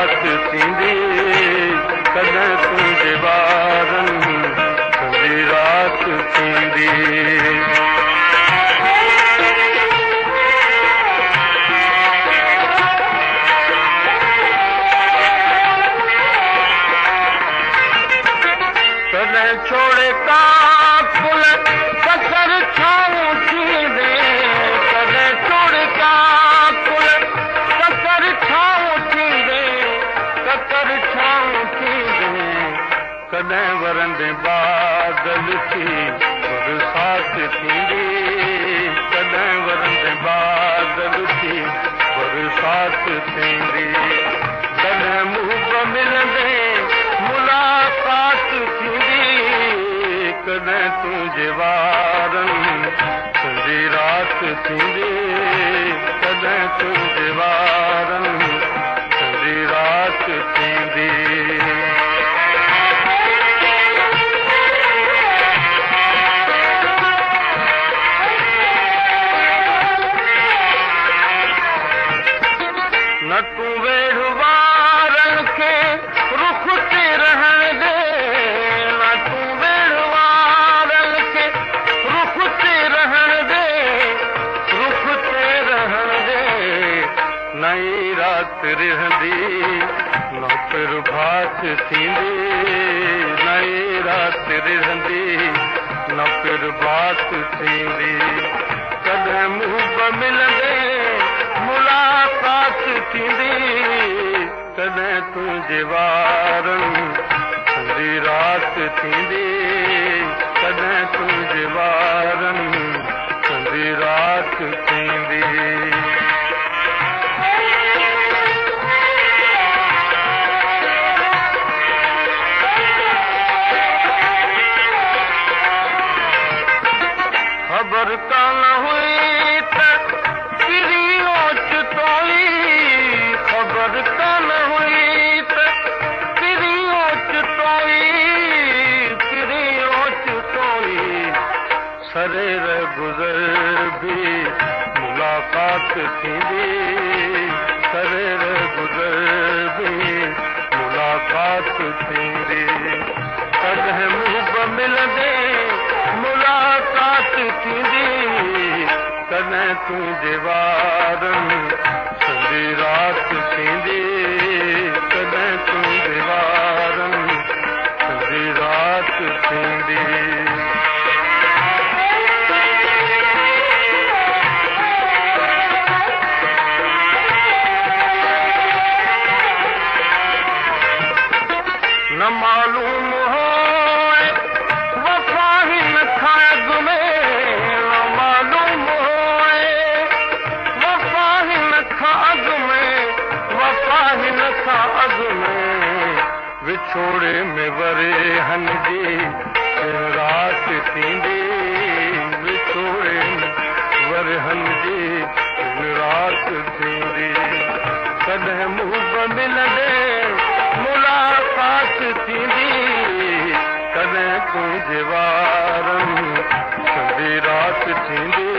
रात थींदी कॾहिं तुंहिंजे वारनि संजी रात थींदी कॾहिं छोड़े काकुल ककर छाऊं थींदे कॾहिं छोड़े काकुल ककर छाऊं थींदे ककर छाऊं थींदे कॾहिं वरंदे बादल थी बरसात थींदी कॾहिं वरंदे बादल थी बरसात थींदी कॾहिं मुंहुं मिलंदे मुलाक़ात थींदी कॾहिं तुंहिंजे वारनि संजी रात थींदी कॾहिं तुंहिंजे वारनि संजी रात थींदी न तूं वेढ़ वारनि खे रुख ते रहण दे न तूं वेढ़ वारनि खे रुख ते रहण दे रुख ते रहण दे नई रात रहंदी न प्रभात थींदी नई रात रहंदी न प्रभात थींदी कॾहिं मुंहुं मिलंदे मुलाक़ात थींदी कॾहिं तुंहिंजे वारनि संजी रात थींदी कॾहिं तुंहिंजे वारनि संजी रात थींदी ख़बर कान हुई त किरी ओच तोई ख़बर कान हुई त किरी ओच तोई सरेर गुज़र बि मुलाक़ात थींदी सरेर गुज़र बि मुलाक़ात थींदी कॾहिं मुंहुं मिलंदे मुलाक़ात थींदी कॾहिं तुंहिंजे वारनि संजी रात थींदी कॾहिं तुंहिंजे वारनि संजी रात थींदी न मालूम हो वफ़ा ही न खाग में न मालूम हो वफ़ा ही न खाग में वफ़ा ही न खाग में विछोड़े में वरे हन जी रात थींदी विछोड़े में वरे हन जी रात थींदी कॾहिं मुंहुं मिलंदे मुलाक़ात थींदी कॾहिं तुंहिंजे वारनि संजी रात थींदी